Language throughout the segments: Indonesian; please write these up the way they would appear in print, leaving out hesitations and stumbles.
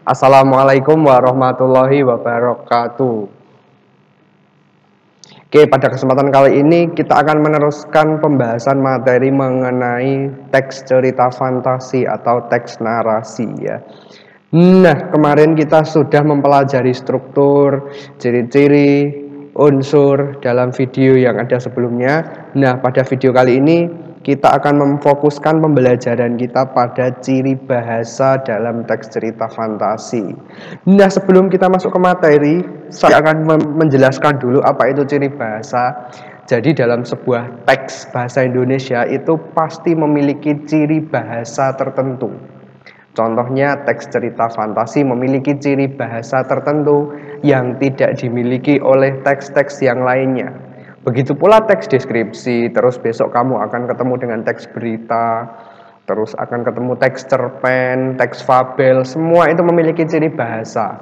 Assalamualaikum warahmatullahi wabarakatuh. Oke, pada kesempatan kali ini kita akan meneruskan pembahasan materi mengenai teks cerita fantasi atau teks narasi ya. Nah, kemarin kita sudah mempelajari struktur, ciri-ciri, unsur dalam video yang ada sebelumnya. Nah, pada video kali ini kita akan memfokuskan pembelajaran kita pada ciri bahasa dalam teks cerita fantasi. Nah, sebelum kita masuk ke materi, saya akan menjelaskan dulu apa itu ciri bahasa. Jadi dalam sebuah teks bahasa Indonesia itu pasti memiliki ciri bahasa tertentu. Contohnya teks cerita fantasi memiliki ciri bahasa tertentu yang tidak dimiliki oleh teks-teks yang lainnya. Begitu pula teks deskripsi, terus besok kamu akan ketemu dengan teks berita, terus akan ketemu teks cerpen, teks fabel, semua itu memiliki ciri bahasa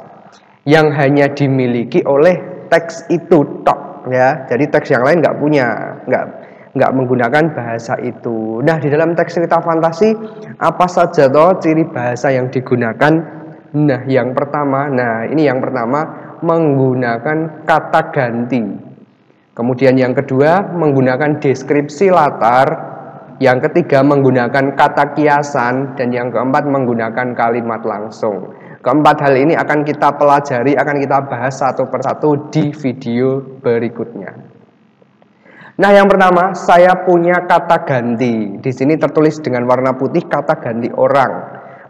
yang hanya dimiliki oleh teks itu tok ya. Jadi teks yang lain nggak punya, nggak menggunakan bahasa itu. Nah, di dalam teks cerita fantasi apa saja toh ciri bahasa yang digunakan? Nah, yang pertama menggunakan kata ganti. Kemudian yang kedua menggunakan deskripsi latar, yang ketiga menggunakan kata kiasan, dan yang keempat menggunakan kalimat langsung. Keempat hal ini akan kita pelajari, akan kita bahas satu persatu di video berikutnya. Nah, yang pertama saya punya kata ganti. Di sini tertulis dengan warna putih kata ganti orang.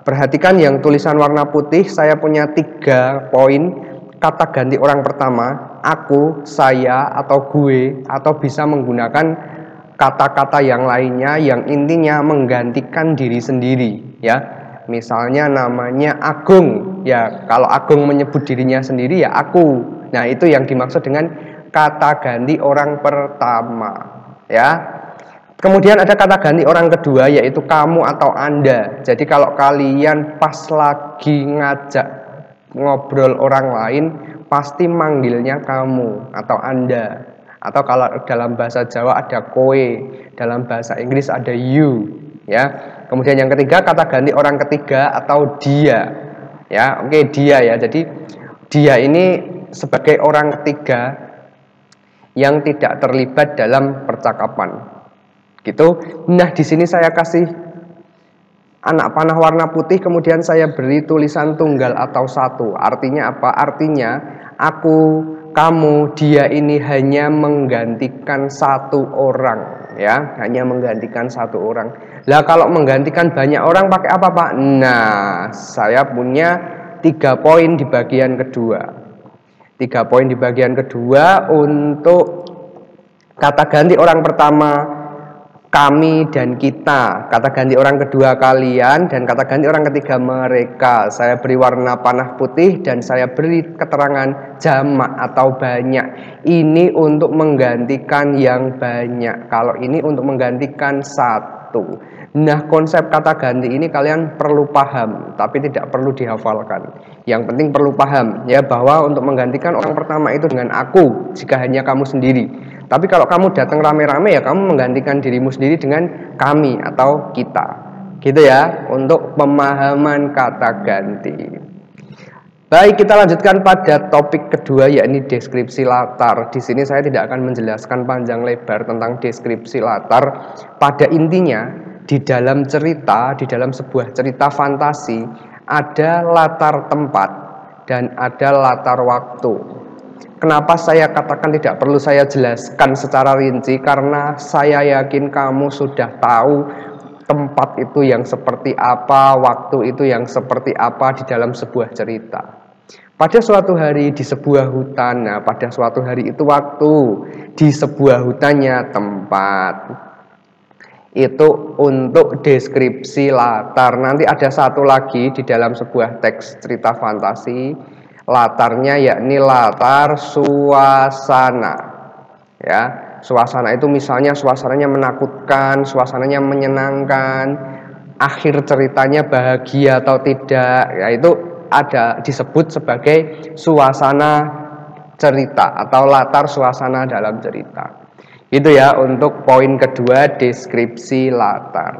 Perhatikan yang tulisan warna putih, saya punya 3 poin. Kata ganti orang pertama, aku, saya, atau gue, atau bisa menggunakan kata-kata yang lainnya yang intinya menggantikan diri sendiri ya. Misalnya namanya Agung, ya kalau Agung menyebut dirinya sendiri ya aku. Nah, itu yang dimaksud dengan kata ganti orang pertama ya. Kemudian ada kata ganti orang kedua yaitu kamu atau Anda. Jadi kalau kalian pas lagi ngajak ngobrol orang lain pasti manggilnya kamu atau Anda. Atau kalau dalam bahasa Jawa ada kowe, dalam bahasa Inggris ada you ya. Kemudian yang ketiga kata ganti orang ketiga atau dia ya. Oke, dia ya. Jadi dia ini sebagai orang ketiga yang tidak terlibat dalam percakapan gitu. Nah, di sini saya kasih anak panah warna putih, kemudian saya beri tulisan tunggal atau satu. Artinya apa? Artinya aku, kamu, dia ini hanya menggantikan satu orang ya, hanya menggantikan satu orang. Lah kalau menggantikan banyak orang pakai apa, Pak? Nah, saya punya 3 poin di bagian kedua. 3 poin di bagian kedua untuk kata ganti orang pertama kami dan kita, kata ganti orang kedua kalian, dan kata ganti orang ketiga mereka. Saya beri warna panah putih dan saya beri keterangan jamak atau banyak. Ini untuk menggantikan yang banyak, kalau ini untuk menggantikan satu. Nah, konsep kata ganti ini kalian perlu paham, tapi tidak perlu dihafalkan. Yang penting perlu paham ya, bahwa untuk menggantikan orang pertama itu dengan aku jika hanya kamu sendiri. Tapi kalau kamu datang rame-rame ya kamu menggantikan dirimu sendiri dengan kami atau kita. Gitu ya, untuk pemahaman kata ganti. Baik, kita lanjutkan pada topik kedua yakni deskripsi latar. Di sini saya tidak akan menjelaskan panjang lebar tentang deskripsi latar. Pada intinya, di dalam cerita, di dalam sebuah cerita fantasi ada latar tempat dan ada latar waktu. Kenapa saya katakan tidak perlu saya jelaskan secara rinci? Karena saya yakin kamu sudah tahu tempat itu yang seperti apa, waktu itu yang seperti apa di dalam sebuah cerita. Pada suatu hari di sebuah hutan, nah pada suatu hari itu waktu, di sebuah hutannya tempat. Itu untuk deskripsi latar. Nanti ada satu lagi di dalam sebuah teks cerita fantasi. Latarnya yakni latar suasana ya. Suasana itu misalnya suasananya menakutkan, suasananya menyenangkan, akhir ceritanya bahagia atau tidak ya, itu ada disebut sebagai suasana cerita atau latar suasana dalam cerita. Itu ya untuk poin kedua, deskripsi latar.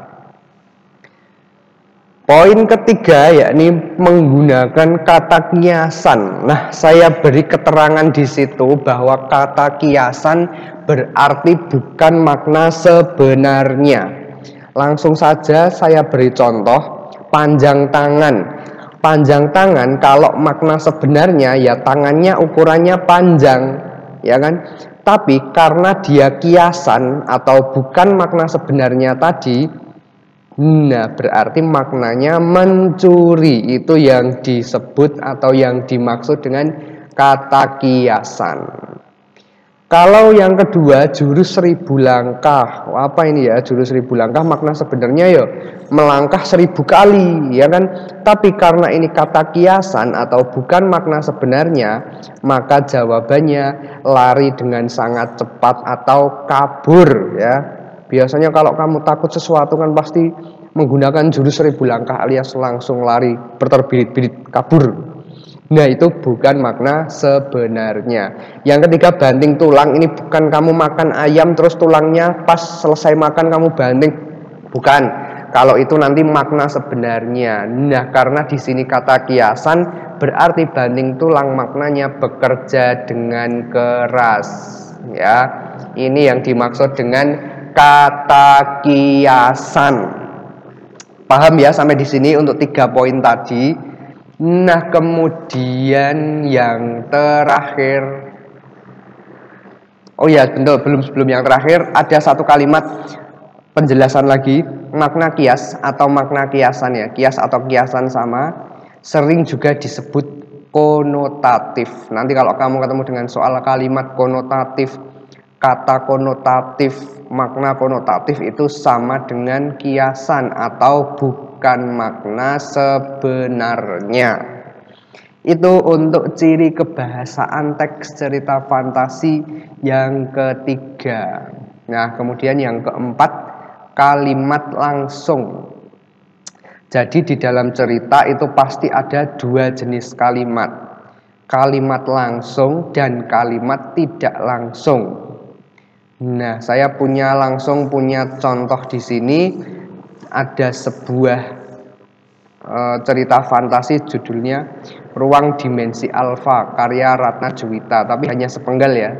Poin ketiga yakni menggunakan kata kiasan. Nah, saya beri keterangan di situ bahwa kata kiasan berarti bukan makna sebenarnya. Langsung saja saya beri contoh, panjang tangan. Panjang tangan kalau makna sebenarnya ya tangannya ukurannya panjang, ya kan? Tapi karena dia kiasan atau bukan makna sebenarnya tadi, nah, berarti maknanya mencuri. Itu yang disebut atau yang dimaksud dengan kata kiasan. Kalau yang kedua, jurus 1000 langkah. Apa ini ya, jurus 1000 langkah? Makna sebenarnya ya melangkah 1000 kali, ya kan? Tapi karena ini kata kiasan atau bukan makna sebenarnya, maka jawabannya lari dengan sangat cepat atau kabur, ya. Biasanya kalau kamu takut sesuatu kan pasti menggunakan jurus 1000 langkah alias langsung lari berterbirit-birit kabur. Nah, itu bukan makna sebenarnya. Yang ketiga, banting tulang. Ini bukan kamu makan ayam terus tulangnya pas selesai makan kamu banting. Bukan. Kalau itu nanti makna sebenarnya. Nah, karena di sini kata kiasan berarti banting tulang maknanya bekerja dengan keras. Ya, ini yang dimaksud dengan kata kiasan. Paham ya sampai di sini untuk 3 poin tadi. Nah, kemudian yang terakhir, oh ya, betul, sebelum yang terakhir ada satu kalimat penjelasan lagi, makna kias atau makna kiasan ya. Kias atau kiasan sama, sering juga disebut konotatif. Nanti kalau kamu ketemu dengan soal kalimat konotatif, kata konotatif, makna konotatif itu sama dengan kiasan atau bukan makna sebenarnya. Itu untuk ciri kebahasaan teks cerita fantasi yang ketiga. Nah, kemudian yang keempat, kalimat langsung. Jadi di dalam cerita itu pasti ada 2 jenis kalimat. Kalimat langsung dan kalimat tidak langsung. Nah, saya punya contoh di sini. Ada sebuah cerita fantasi judulnya Ruang Dimensi Alfa karya Ratna Juwita, tapi hanya sepenggal ya.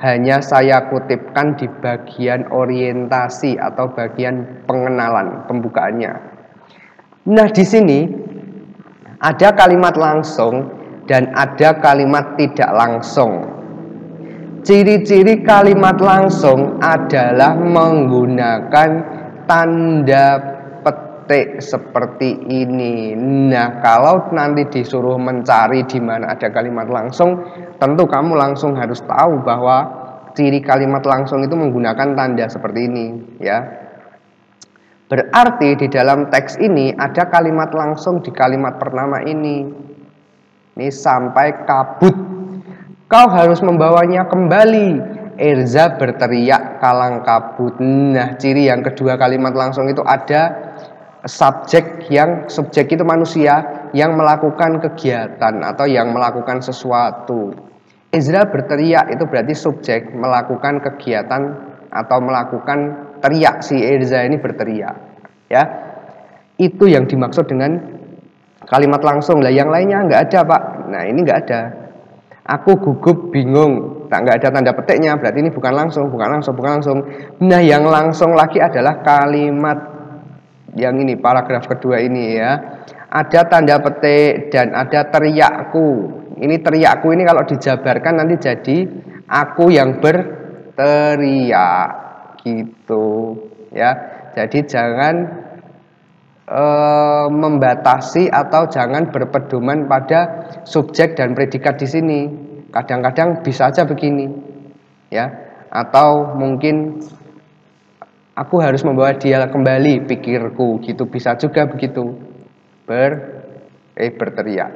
Hanya saya kutipkan di bagian orientasi atau bagian pengenalan, pembukaannya. Nah, di sini ada kalimat langsung dan ada kalimat tidak langsung. Ciri-ciri kalimat langsung adalah menggunakan tanda petik seperti ini. Nah, kalau nanti disuruh mencari di mana ada kalimat langsung, tentu kamu langsung harus tahu bahwa ciri kalimat langsung itu menggunakan tanda seperti ini, ya. Berarti di dalam teks ini ada kalimat langsung di kalimat pertama ini. Ini sampai kabut. Kau harus membawanya kembali. Erza berteriak kalang kabut. Nah, ciri yang kedua kalimat langsung itu ada subjek itu manusia yang melakukan kegiatan atau yang melakukan sesuatu. Ezra berteriak itu berarti subjek melakukan kegiatan atau melakukan teriak. Si Erza ini berteriak, ya. Itu yang dimaksud dengan kalimat langsung. Lah yang lainnya nggak ada, Pak. Nah, ini nggak ada. Aku gugup, bingung, nggak ada tanda petiknya, berarti ini bukan langsung. Nah, yang langsung lagi adalah kalimat yang ini, paragraf kedua ini ya. Ada tanda petik dan ada teriakku. Ini teriakku ini kalau dijabarkan nanti jadi aku yang berteriak gitu ya. Jadi jangan membatasi atau jangan berpedoman pada subjek dan predikat di sini. Kadang-kadang bisa aja begini, ya. Atau mungkin aku harus membawa dia kembali, pikirku, gitu bisa juga begitu. Berteriak.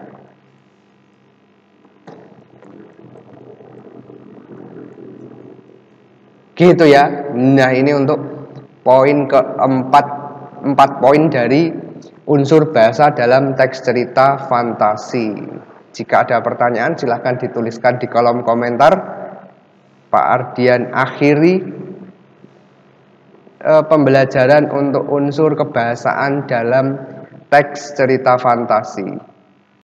Gitu ya. Nah, ini untuk poin keempat. 4 poin dari unsur bahasa dalam teks cerita fantasi. Jika ada pertanyaan silahkan dituliskan di kolom komentar. Pak Ardian akhiri pembelajaran untuk unsur kebahasaan dalam teks cerita fantasi.